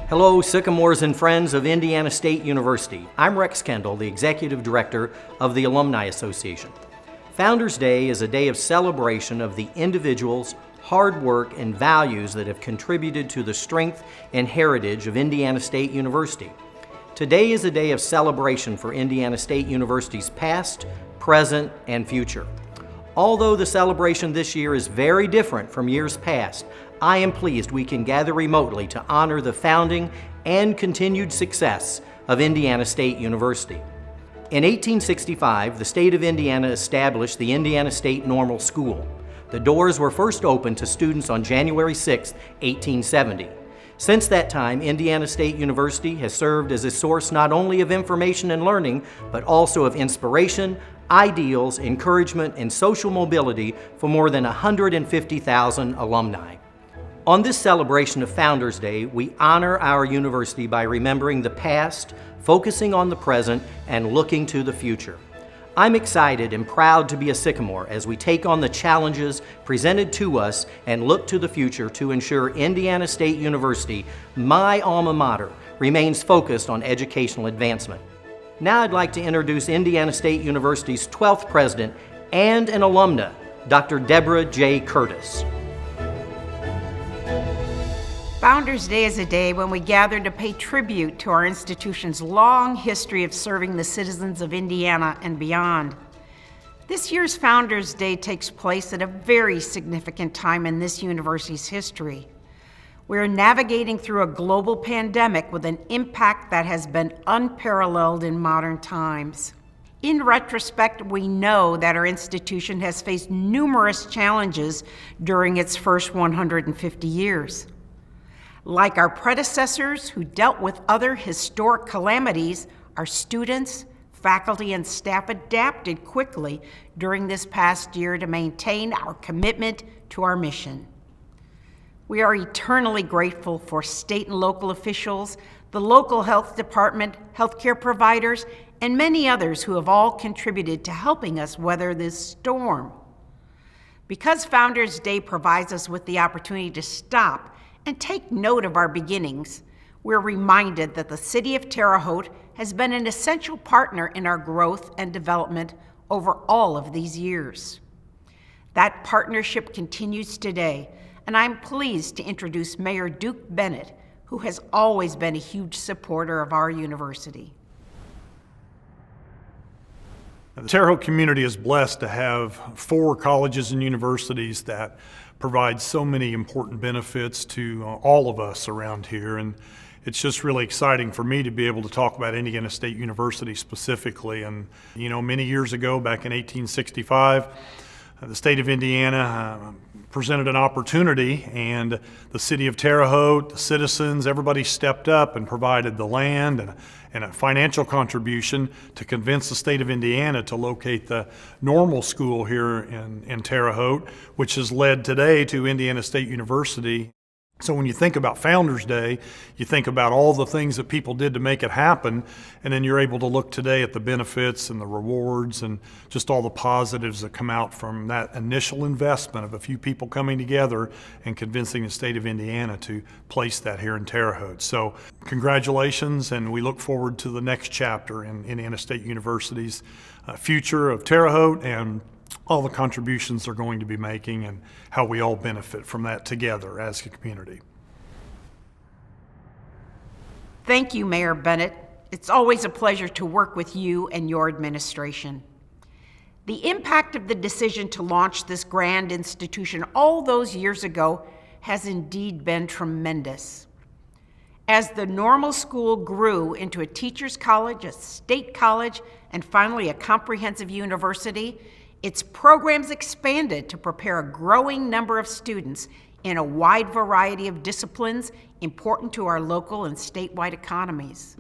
Hello, Sycamores and friends of Indiana State University. I'm Rex Kendall, the Executive Director of the Alumni Association. Founders Day is a day of celebration of the individuals, hard work, and values that have contributed to the strength and heritage of Indiana State University. Today is a day of celebration for Indiana State University's past, present, and future. Although the celebration this year is very different from years past, I am pleased we can gather remotely to honor the founding and continued success of Indiana State University. In 1865, the state of Indiana established the Indiana State Normal School. The doors were first opened to students on January 6, 1870. Since that time, Indiana State University has served as a source not only of information and learning, but also of inspiration, ideals, encouragement, and social mobility for more than 150,000 alumni. On this celebration of Founders Day, we honor our university by remembering the past, focusing on the present, and looking to the future. I'm excited and proud to be a Sycamore as we take on the challenges presented to us and look to the future to ensure Indiana State University, my alma mater, remains focused on educational advancement. Now I'd like to introduce Indiana State University's 12th president and an alumna, Dr. Debra J. Curtis. Founders Day is a day when we gather to pay tribute to our institution's long history of serving the citizens of Indiana and beyond. This year's Founders Day takes place at a very significant time in this university's history. We're navigating through a global pandemic with an impact that has been unparalleled in modern times. In retrospect, we know that our institution has faced numerous challenges during its first 150 years. Like our predecessors who dealt with other historic calamities, our students, faculty, and staff adapted quickly during this past year to maintain our commitment to our mission. We are eternally grateful for state and local officials, the local health department, healthcare providers, and many others who have all contributed to helping us weather this storm. Because Founders Day provides us with the opportunity to stop and take note of our beginnings, we're reminded that the city of Terre Haute has been an essential partner in our growth and development over all of these years. That partnership continues today, and I'm pleased to introduce Mayor Duke Bennett, who has always been a huge supporter of our university. The Terre Haute community is blessed to have 4 colleges and universities that provide so many important benefits to all of us around here, and it's just really exciting for me to be able to talk about Indiana State University specifically. And many years ago, back in 1865, the state of Indiana presented an opportunity, and the city of Terre Haute, the citizens, everybody stepped up and provided the land and a financial contribution to convince the state of Indiana to locate the normal school here in Terre Haute, which has led today to Indiana State University. So when you think about Founders Day, you think about all the things that people did to make it happen, and then you're able to look today at the benefits and the rewards and just all the positives that come out from that initial investment of a few people coming together and convincing the state of Indiana to place that here in Terre Haute. So congratulations, and we look forward to the next chapter in Indiana State University's future of Terre Haute and all the contributions they're going to be making and how we all benefit from that together as a community. Thank you, Mayor Bennett. It's always a pleasure to work with you and your administration. The impact of the decision to launch this grand institution all those years ago has indeed been tremendous. As the normal school grew into a teacher's college, a state college, and finally a comprehensive university, its programs expanded to prepare a growing number of students in a wide variety of disciplines important to our local and statewide economies.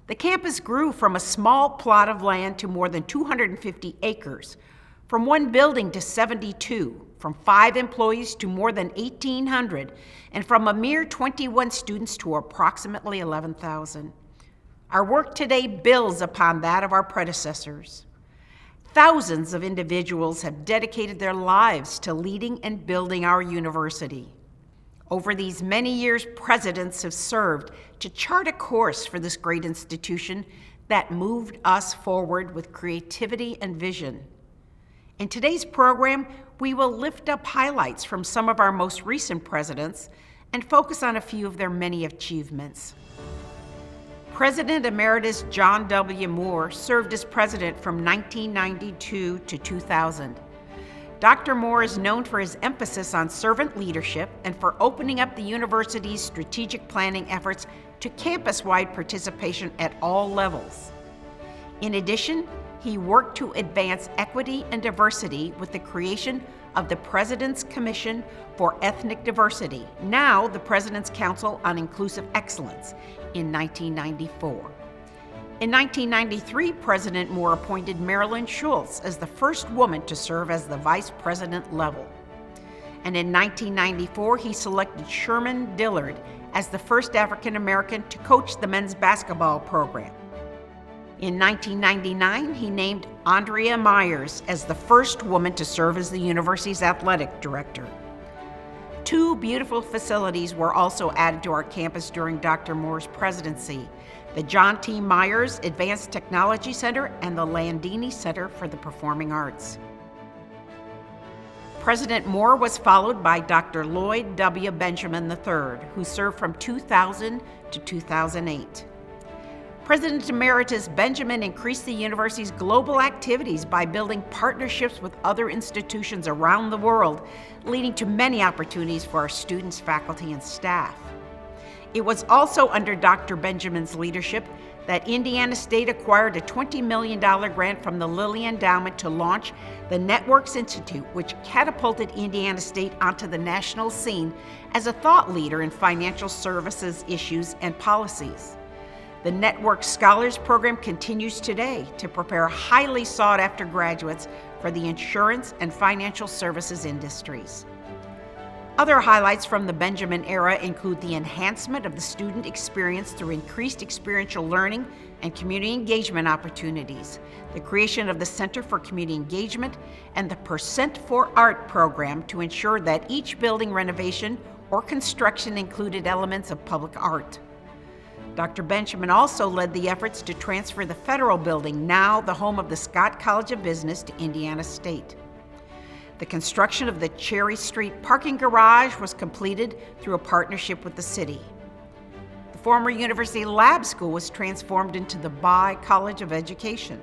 The campus grew from a small plot of land to more than 250 acres, from 1 building to 72, from 5 employees to more than 1,800, and from a mere 21 students to approximately 11,000. Our work today builds upon that of our predecessors. Thousands of individuals have dedicated their lives to leading and building our university. Over these many years, presidents have served to chart a course for this great institution that moved us forward with creativity and vision. In today's program, we will lift up highlights from some of our most recent presidents and focus on a few of their many achievements. President Emeritus John W. Moore served as president from 1992 to 2000. Dr. Moore is known for his emphasis on servant leadership and for opening up the university's strategic planning efforts to campus-wide participation at all levels. In addition, he worked to advance equity and diversity with the creation of the President's Commission for Ethnic Diversity, now the President's Council on Inclusive Excellence, in 1994. In 1993, President Moore appointed Marilyn Schultz as the first woman to serve as the vice president level. And in 1994, he selected Sherman Dillard as the first African American to coach the men's basketball program. In 1999, he named Andrea Myers as the first woman to serve as the university's athletic director. 2 beautiful facilities were also added to our campus during Dr. Moore's presidency: the John T. Myers Advanced Technology Center and the Landini Center for the Performing Arts. President Moore was followed by Dr. Lloyd W. Benjamin III, who served from 2000 to 2008. President Emeritus Benjamin increased the university's global activities by building partnerships with other institutions around the world, leading to many opportunities for our students, faculty, and staff. It was also under Dr. Benjamin's leadership that Indiana State acquired a $20 million grant from the Lilly Endowment to launch the Networks Institute, which catapulted Indiana State onto the national scene as a thought leader in financial services issues and policies. The Network Scholars Program continues today to prepare highly sought-after graduates for the insurance and financial services industries. Other highlights from the Benjamin era include the enhancement of the student experience through increased experiential learning and community engagement opportunities, the creation of the Center for Community Engagement, and the Percent for Art program to ensure that each building renovation or construction included elements of public art. Dr. Benjamin also led the efforts to transfer the Federal Building, now the home of the Scott College of Business, to Indiana State. The construction of the Cherry Street parking garage was completed through a partnership with the city. The former University Lab School was transformed into the By College of Education.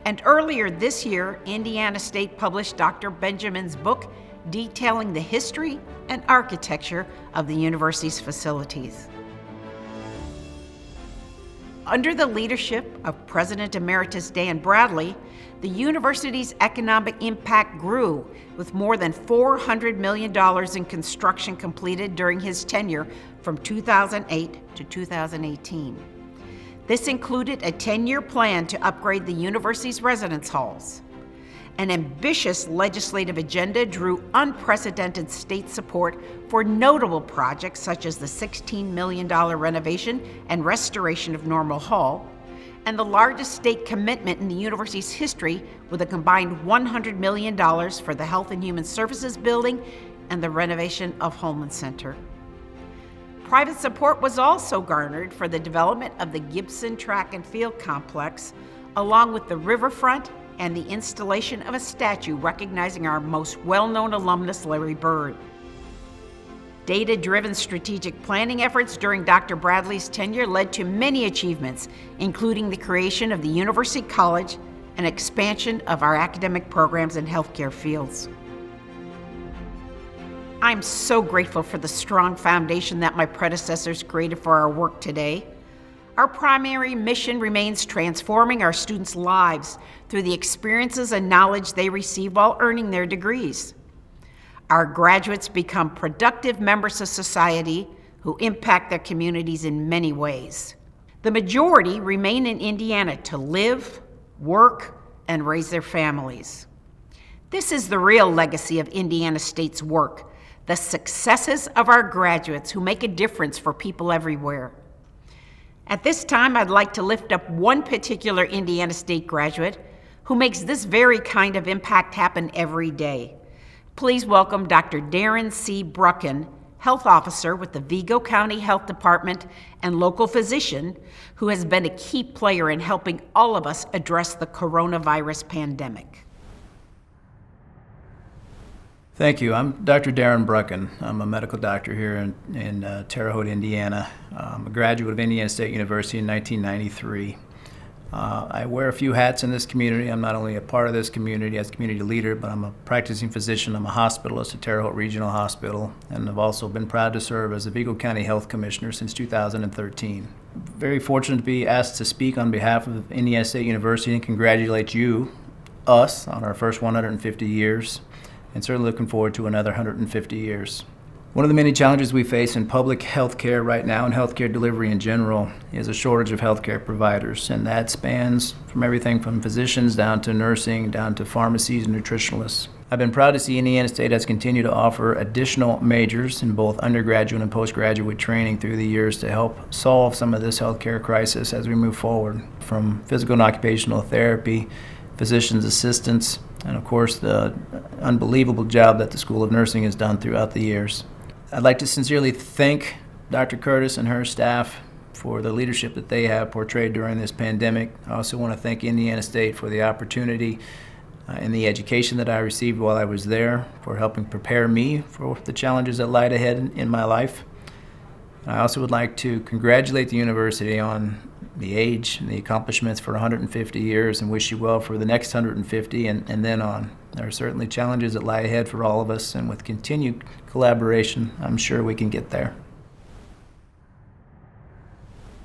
And earlier this year, Indiana State published Dr. Benjamin's book detailing the history and architecture of the university's facilities. Under the leadership of President Emeritus Dan Bradley, the university's economic impact grew, with more than $400 million in construction completed during his tenure from 2008 to 2018. This included a 10-year plan to upgrade the university's residence halls. An ambitious legislative agenda drew unprecedented state support for notable projects such as the $16 million renovation and restoration of Normal Hall, and the largest state commitment in the university's history with a combined $100 million for the Health and Human Services building and the renovation of Holman Center. Private support was also garnered for the development of the Gibson Track and Field Complex, along with the riverfront and the installation of a statue recognizing our most well-known alumnus, Larry Bird. Data-driven strategic planning efforts during Dr. Bradley's tenure led to many achievements, including the creation of the University College and expansion of our academic programs and healthcare fields. I'm so grateful for the strong foundation that my predecessors created for our work today. Our primary mission remains transforming our students' lives through the experiences and knowledge they receive while earning their degrees. Our graduates become productive members of society who impact their communities in many ways. The majority remain in Indiana to live, work, and raise their families. This is the real legacy of Indiana State's work, the successes of our graduates who make a difference for people everywhere. At this time, I'd like to lift up one particular Indiana State graduate who makes this very kind of impact happen every day. Please welcome Dr. Darren C. Brucken, health officer with the Vigo County Health Department and local physician who has been a key player in helping all of us address the coronavirus pandemic. Thank you. I'm Dr. Darren Brucken. I'm a medical doctor here in Terre Haute, Indiana. I'm a graduate of Indiana State University in 1993. I wear a few hats in this community. I'm not only a part of this community as a community leader, but I'm a practicing physician. I'm a hospitalist at Terre Haute Regional Hospital, and I've also been proud to serve as the Vigo County Health Commissioner since 2013. Very fortunate to be asked to speak on behalf of Indiana State University and congratulate us, on our first 150 years, and certainly looking forward to another 150 years. One of the many challenges we face in public healthcare right now and healthcare delivery in general is a shortage of healthcare providers, and that spans from everything from physicians down to nursing, down to pharmacies and nutritionalists. I've been proud to see Indiana State has continued to offer additional majors in both undergraduate and postgraduate training through the years to help solve some of this healthcare crisis as we move forward, from physical and occupational therapy, physician's assistants, and of course the unbelievable job that the School of Nursing has done throughout the years. I'd like to sincerely thank Dr. Curtis and her staff for the leadership that they have portrayed during this pandemic. I also want to thank Indiana State for the opportunity and the education that I received while I was there, for helping prepare me for the challenges that lie ahead in my life. I also would like to congratulate the university on the age and the accomplishments for 150 years and wish you well for the next 150 and then on. There are certainly challenges that lie ahead for all of us, and with continued collaboration, I'm sure we can get there.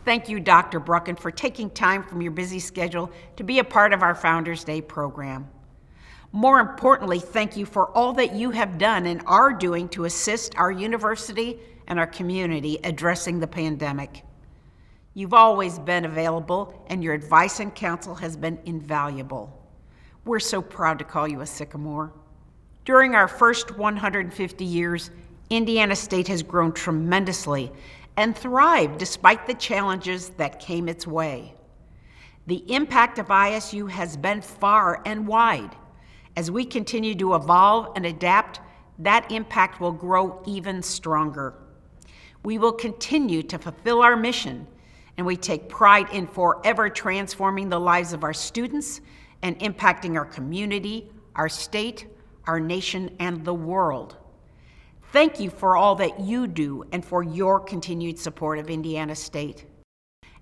Thank you, Dr. Brucken, for taking time from your busy schedule to be a part of our Founders Day program. More importantly, thank you for all that you have done and are doing to assist our university and our community addressing the pandemic. You've always been available, and your advice and counsel has been invaluable. We're so proud to call you a Sycamore. During our first 150 years, Indiana State has grown tremendously and thrived despite the challenges that came its way. The impact of ISU has been far and wide. As we continue to evolve and adapt, that impact will grow even stronger. We will continue to fulfill our mission, and we take pride in forever transforming the lives of our students and impacting our community, our state, our nation, and the world. Thank you for all that you do and for your continued support of Indiana State.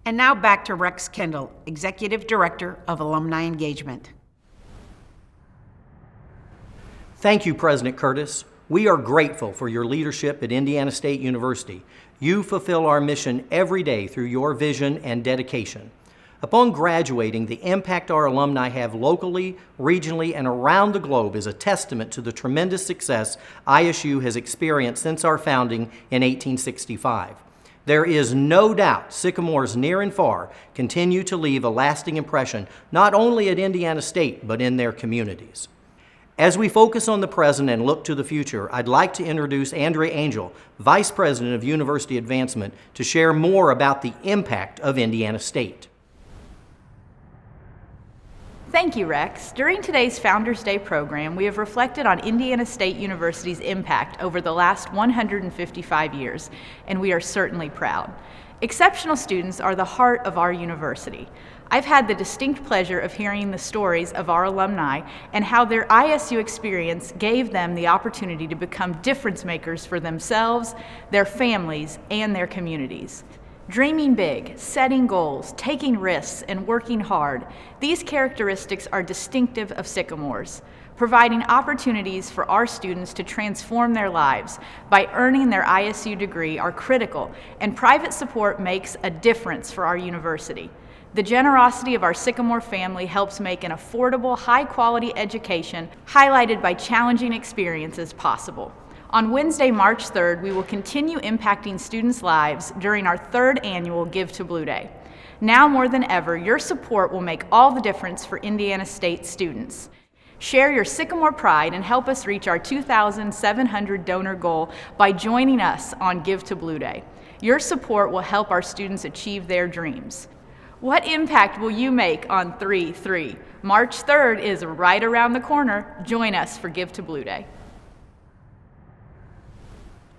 And now back to Rex Kendall, Executive Director of Alumni Engagement. Thank you, President Curtis. We are grateful for your leadership at Indiana State University. You fulfill our mission every day through your vision and dedication. Upon graduating, the impact our alumni have locally, regionally, and around the globe is a testament to the tremendous success ISU has experienced since our founding in 1865. There is no doubt Sycamores near and far continue to leave a lasting impression, not only at Indiana State, but in their communities. As we focus on the present and look to the future, I'd like to introduce Andrea Angel, Vice President of University Advancement, to share more about the impact of Indiana State. Thank you, Rex. During today's Founders Day program, we have reflected on Indiana State University's impact over the last 155 years, and we are certainly proud. Exceptional students are the heart of our university. I've had the distinct pleasure of hearing the stories of our alumni and how their ISU experience gave them the opportunity to become difference makers for themselves, their families, and their communities. Dreaming big, setting goals, taking risks, and working hard, these characteristics are distinctive of Sycamores. Providing opportunities for our students to transform their lives by earning their ISU degree are critical, and private support makes a difference for our university. The generosity of our Sycamore family helps make an affordable, high-quality education highlighted by challenging experiences possible. On Wednesday, March 3rd, we will continue impacting students' lives during our third annual Give to Blue Day. Now more than ever, your support will make all the difference for Indiana State students. Share your Sycamore pride and help us reach our 2,700 donor goal by joining us on Give to Blue Day. Your support will help our students achieve their dreams. What impact will you make on 3-3? March 3rd is right around the corner. Join us for Give to Blue Day.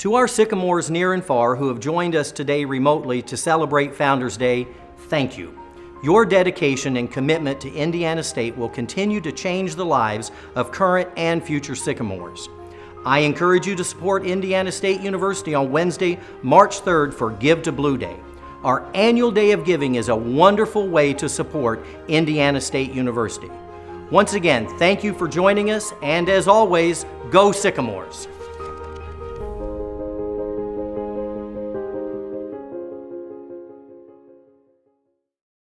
To our Sycamores near and far who have joined us today remotely to celebrate Founders Day, thank you. Your dedication and commitment to Indiana State will continue to change the lives of current and future Sycamores. I encourage you to support Indiana State University on Wednesday, March 3rd for Give to Blue Day. Our annual Day of Giving is a wonderful way to support Indiana State University. Once again, thank you for joining us, and as always, go Sycamores!